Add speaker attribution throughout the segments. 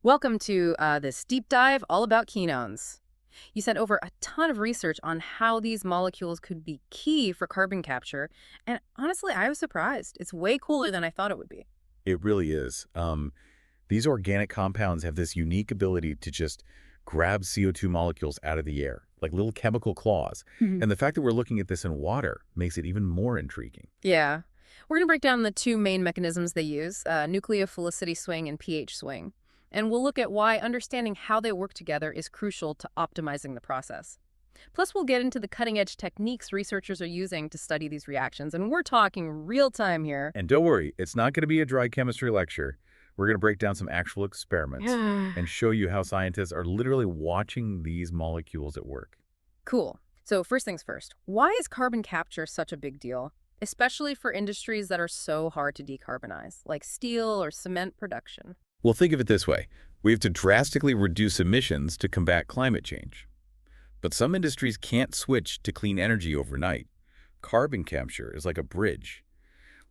Speaker 1: Welcome to this deep dive all about quinones. You sent over a ton of research on how these molecules could be key for carbon capture, and honestly, I was surprised. It's way cooler than I thought it would be.
Speaker 2: It really is. These organic compounds have this unique ability to just grab CO2 molecules out of the air, like little chemical claws.
Speaker 1: Mhm.
Speaker 2: And the fact that we're looking at this in water makes it even more intriguing.
Speaker 1: Yeah. We're going to break down the two main mechanisms they use, nucleophilicity swing and pH swing. And we'll look at why understanding how they work together is crucial to optimizing the process. Plus, we'll get into the cutting-edge techniques researchers are using to study these reactions, and we're talking real time here.
Speaker 2: And don't worry, it's not going to be a dry chemistry lecture. We're going to break down some actual experiments and show you how scientists are literally watching these molecules at work.
Speaker 1: Cool. So first things first, why is carbon capture such a big deal, especially for industries that are so hard to decarbonize, like steel or cement production?
Speaker 2: Well, think of it this way. We have to drastically reduce emissions to combat climate change. But some industries can't switch to clean energy overnight. Carbon capture is like a bridge,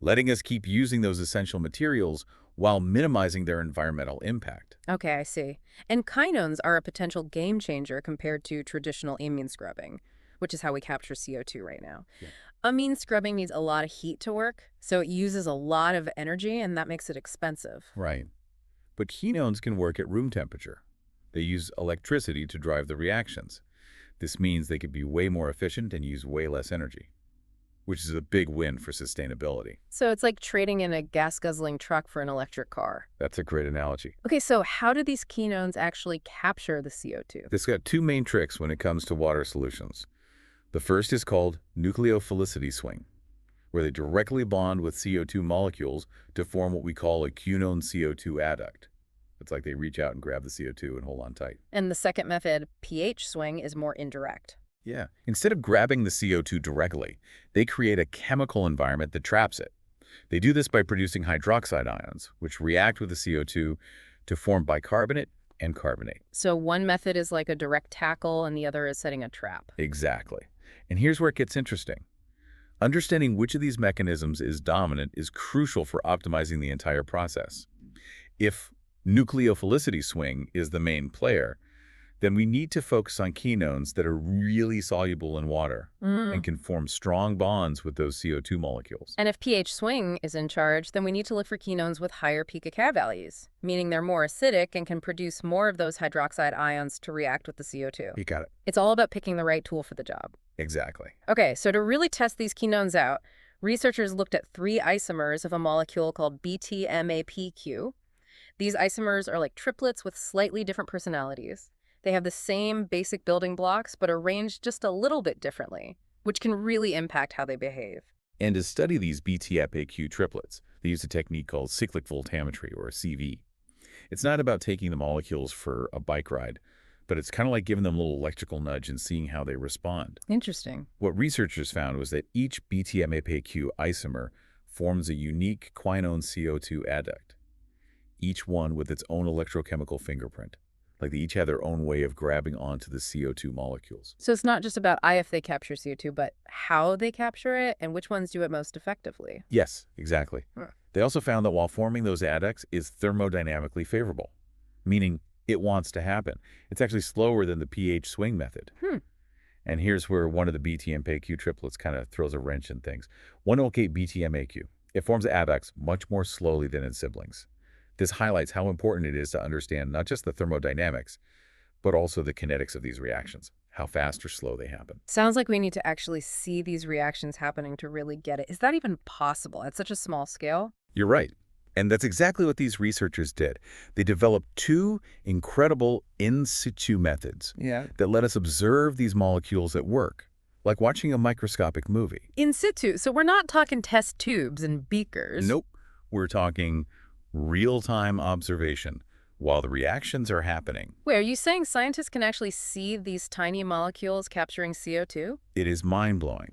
Speaker 2: letting us keep using those essential materials while minimizing their environmental impact.
Speaker 1: Okay, I see. And quinones are a potential game changer compared to traditional amine scrubbing, which is how we capture CO2 right now.
Speaker 2: Yeah.
Speaker 1: Amine scrubbing needs a lot of heat to work, so it uses a lot of energy, and that makes it expensive.
Speaker 2: Right. But quinones can work at room temperature. They use electricity to drive the reactions. This means they could be way more efficient and use way less energy, which is a big win for sustainability.
Speaker 1: So it's like trading in a gas-guzzling truck for an electric car.
Speaker 2: That's a great analogy.
Speaker 1: Okay, so how do these quinones actually capture the CO2?
Speaker 2: This got two main tricks when it comes to water solutions. The first is called nucleophilicity swing, where they directly bond with CO2 molecules to form what we call a quinone CO2 adduct. It's like they reach out and grab the CO2 and hold on tight.
Speaker 1: And the second method, pH swing, is more indirect.
Speaker 2: Yeah. Instead of grabbing the CO2 directly, they create a chemical environment that traps it. They do this by producing hydroxide ions, which react with the CO2 to form bicarbonate and carbonate.
Speaker 1: So one method is like a direct tackle and the other is setting a trap.
Speaker 2: Exactly. And here's where it gets interesting. Understanding which of these mechanisms is dominant is crucial for optimizing the entire process. If nucleophilicity swing is the main player, then we need to focus on quinones that are really soluble in water and can form strong bonds with those CO2 molecules.
Speaker 1: And if pH swing is in charge, then we need to look for quinones with higher pKa values, meaning they're more acidic and can produce more of those hydroxide ions to react with the CO2.
Speaker 2: You got it.
Speaker 1: It's all about picking the right tool for the job.
Speaker 2: Exactly.
Speaker 1: Okay, so to really test these quinones out, researchers looked at 3 isomers of a molecule called BTMAPQ. These isomers are like triplets with slightly different personalities. They have the same basic building blocks, but arranged just a little bit differently, which can really impact how they behave.
Speaker 2: And to study these BTMAPQ triplets, they use a technique called cyclic voltammetry, or CV. It's not about taking the molecules for a bike ride, but it's kind of like giving them a little electrical nudge and seeing how they respond.
Speaker 1: Interesting.
Speaker 2: What researchers found was that each BTMAPQ isomer forms a unique quinone CO2 adduct, each one with its own electrochemical fingerprint. Like they each have their own way of grabbing onto the CO2 molecules.
Speaker 1: So it's not just about if they capture CO2, but how they capture it and which ones do it most effectively.
Speaker 2: Yes, exactly.
Speaker 1: Huh.
Speaker 2: They also found that while forming those adducts is thermodynamically favorable, meaning it wants to happen. It's actually slower than the pH swing method. And here's where one of the BTMAQ triplets kind of throws a wrench in things. 108 BTMAQ. It forms adducts much more slowly than its siblings. This highlights how important it is to understand not just the thermodynamics, but also the kinetics of these reactions, how fast or slow they happen.
Speaker 1: Sounds like we need to actually see these reactions happening to really get it. Is that even possible at such a small scale?
Speaker 2: You're right. And that's exactly what these researchers did. They developed 2 incredible in situ methods that let us observe these molecules at work, like watching a microscopic movie.
Speaker 1: In situ, so we're not talking test tubes and beakers.
Speaker 2: Nope. We're talking real-time observation while the reactions are happening.
Speaker 1: Wait, are you saying scientists can actually see these tiny molecules capturing CO2?
Speaker 2: It is mind-blowing.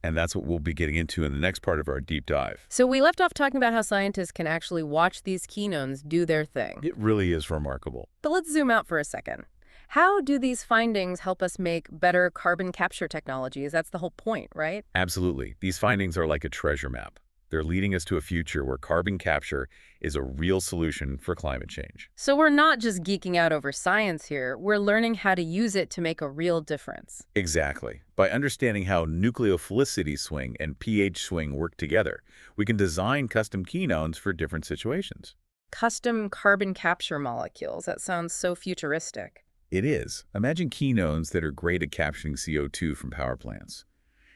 Speaker 2: And that's what we'll be getting into in the next part of our deep dive.
Speaker 1: So we left off talking about how scientists can actually watch these quinones do their thing.
Speaker 2: It really is remarkable.
Speaker 1: But let's zoom out for a second. How do these findings help us make better carbon capture technologies? That's the whole point, right?
Speaker 2: Absolutely. These findings are like a treasure map. They're leading us to a future where carbon capture is a real solution for climate change.
Speaker 1: So we're not just geeking out over science here, we're learning how to use it to make a real difference.
Speaker 2: Exactly. By understanding how nucleophilicity swing and pH swing work together, we can design custom quinones for different situations.
Speaker 1: Custom carbon capture molecules, that sounds so futuristic.
Speaker 2: It is. Imagine quinones that are great at capturing CO2 from power plants,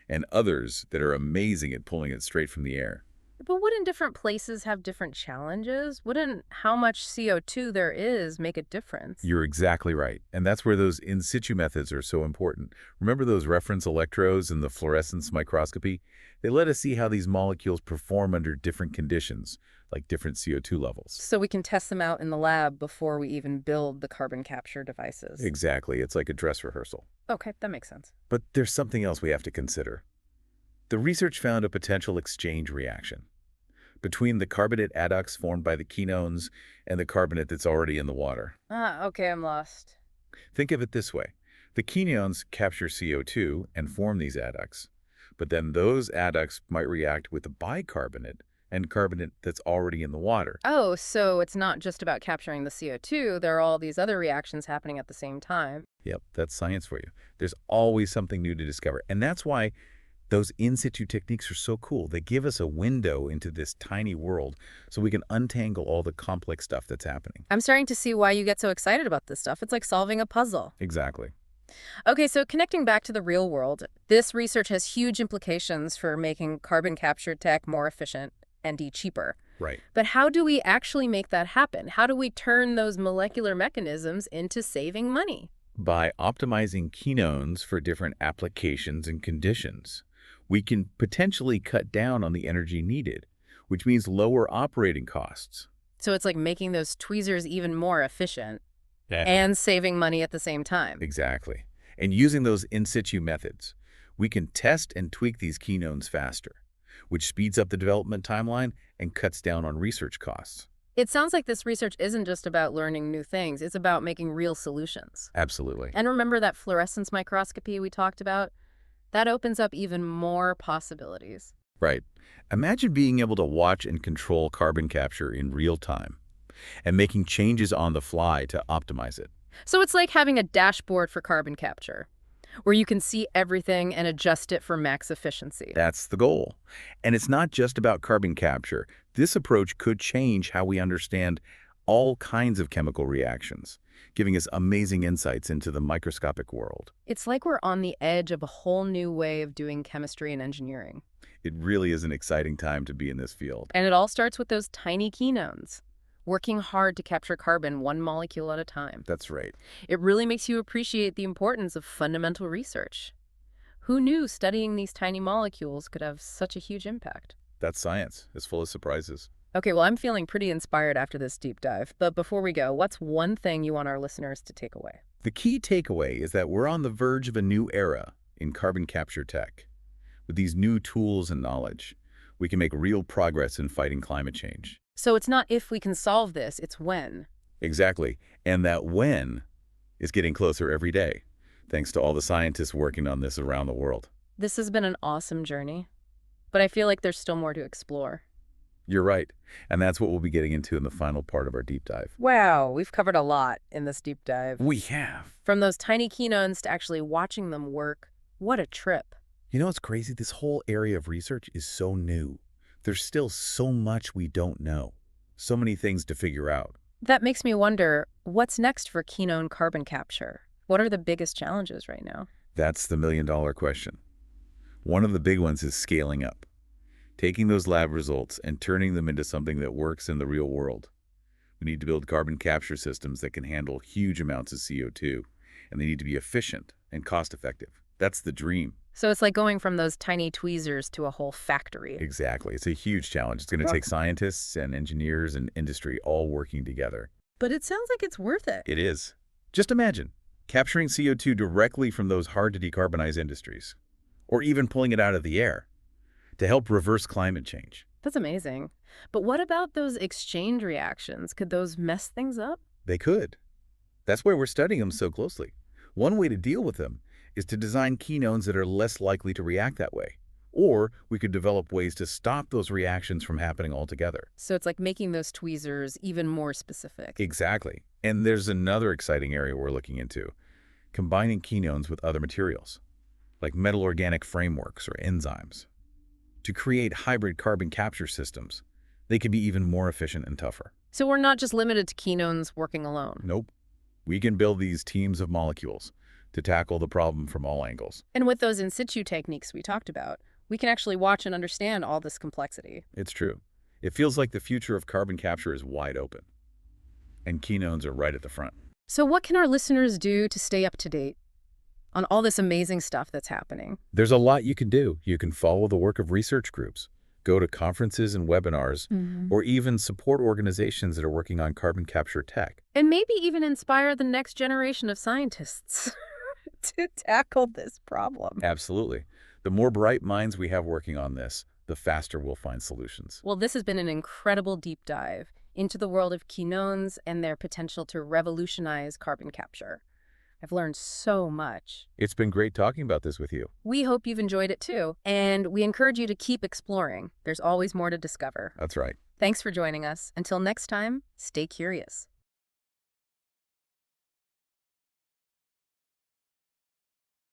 Speaker 2: and others that are amazing at pulling it straight from the air.
Speaker 1: But wouldn't different places have different challenges? Wouldn't how much CO2 there is make a difference?
Speaker 2: You're exactly right. And that's where those in situ methods are so important. Remember those reference electrodes and the fluorescence microscopy? They let us see how these molecules perform under different conditions, like different CO2 levels.
Speaker 1: So we can test them out in the lab before we even build the carbon capture devices.
Speaker 2: Exactly. It's like a dress rehearsal.
Speaker 1: Okay, that makes sense.
Speaker 2: But there's something else we have to consider. The research found a potential exchange reaction between the carbonate adducts formed by the quinones and the carbonate that's already in the water.
Speaker 1: Okay, I'm lost.
Speaker 2: Think of it this way. The quinones capture CO2 and form these adducts, but then those adducts might react with the bicarbonate and carbonate that's already in the water.
Speaker 1: Oh, so it's not just about capturing the CO2, there are all these other reactions happening at the same time.
Speaker 2: Yep, that's science for you. There's always something new to discover, and that's why those in situ techniques are so cool. They give us a window into this tiny world so we can untangle all the complex stuff that's happening.
Speaker 1: I'm starting to see why you get so excited about this stuff. It's like solving a puzzle.
Speaker 2: Exactly.
Speaker 1: Okay, so connecting back to the real world, this research has huge implications for making carbon capture tech more efficient and cheaper.
Speaker 2: Right.
Speaker 1: But how do we actually make that happen? How do we turn those molecular mechanisms into saving money?
Speaker 2: By optimizing quinones for different applications and conditions, we can potentially cut down on the energy needed, which means lower operating costs.
Speaker 1: So it's like making those tweezers even more efficient
Speaker 2: Yeah.
Speaker 1: and saving money at the same time.
Speaker 2: Exactly. And using those in situ methods, we can test and tweak these quinones faster, which speeds up the development timeline and cuts down on research costs.
Speaker 1: It sounds like this research isn't just about learning new things, it's about making real solutions.
Speaker 2: Absolutely.
Speaker 1: And remember that fluorescence microscopy we talked about? That opens up even more possibilities.
Speaker 2: Right. Imagine being able to watch and control carbon capture in real time and making changes on the fly to optimize it.
Speaker 1: So it's like having a dashboard for carbon capture, where you can see everything and adjust it for max efficiency.
Speaker 2: That's the goal. And it's not just about carbon capture. This approach could change how we understand all kinds of chemical reactions, giving us amazing insights into the microscopic world.
Speaker 1: It's like we're on the edge of a whole new way of doing chemistry and engineering.
Speaker 2: It really is an exciting time to be in this field.
Speaker 1: And it all starts with those tiny quinones, working hard to capture carbon one molecule at a time.
Speaker 2: That's right.
Speaker 1: It really makes you appreciate the importance of fundamental research. Who knew studying these tiny molecules could have such a huge impact?
Speaker 2: That's science. It's full of surprises.
Speaker 1: Okay, well, I'm feeling pretty inspired after this deep dive. But before we go, what's one thing you want our listeners to take away?
Speaker 2: The key takeaway is that we're on the verge of a new era in carbon capture tech. With these new tools and knowledge, we can make real progress in fighting climate change.
Speaker 1: So it's not if we can solve this, it's when.
Speaker 2: Exactly. And that when is getting closer every day, thanks to all the scientists working on this around the world.
Speaker 1: This has been an awesome journey, but I feel like there's still more to explore.
Speaker 2: You're right. And that's what we'll be getting into in the final part of our deep dive.
Speaker 1: Wow, we've covered a lot in this deep dive.
Speaker 2: We have.
Speaker 1: From those tiny quinones to actually watching them work. What a trip.
Speaker 2: You know what's crazy? This whole area of research is so new. There's still so much we don't know. So many things to figure out.
Speaker 1: That makes me wonder, what's next for quinone carbon capture? What are the biggest challenges right now?
Speaker 2: That's the million-dollar question. One of the big ones is scaling up. Taking those lab results and turning them into something that works in the real world. We need to build carbon capture systems that can handle huge amounts of CO2, and they need to be efficient and cost-effective. That's the dream.
Speaker 1: So it's like going from those tiny tweezers to a whole factory.
Speaker 2: Exactly. It's a huge challenge. It's going to take scientists and engineers and industry all working together.
Speaker 1: But it sounds like it's worth it.
Speaker 2: It is. Just imagine capturing CO2 directly from those hard-to-decarbonize industries, or even pulling it out of the air to help reverse climate change.
Speaker 1: That's amazing. But what about those exchange reactions? Could those mess things up?
Speaker 2: They could. That's why we're studying them so closely. One way to deal with them is to design quinones that are less likely to react that way, Or we could develop ways to stop those reactions from happening altogether.
Speaker 1: So it's like making those tweezers even more specific.
Speaker 2: Exactly. And there's another exciting area we're looking into, combining quinones with other materials, like metal organic frameworks or enzymes, to create hybrid carbon capture systems. They can be even more efficient and tougher.
Speaker 1: So we're not just limited to quinones working alone.
Speaker 2: Nope. We can build these teams of molecules to tackle the problem from all angles.
Speaker 1: And with those in situ techniques we talked about, we can actually watch and understand all this complexity.
Speaker 2: It's true. It feels like the future of carbon capture is wide open, and quinones are right at the front.
Speaker 1: So what can our listeners do to stay up to date on all this amazing stuff that's happening?
Speaker 2: There's a lot you can do. You can follow the work of research groups, go to conferences and webinars, or even support organizations that are working on carbon capture tech.
Speaker 1: And maybe even inspire the next generation of scientists to tackle this problem.
Speaker 2: Absolutely. The more bright minds we have working on this, the faster we'll find solutions.
Speaker 1: Well, this has been an incredible deep dive into the world of quinones and their potential to revolutionize carbon capture. I've learned so much.
Speaker 2: It's been great talking about this with you.
Speaker 1: We hope you've enjoyed it too, and we encourage you to keep exploring. There's always more to discover.
Speaker 2: That's right.
Speaker 1: Thanks for joining us. Until next time, stay curious.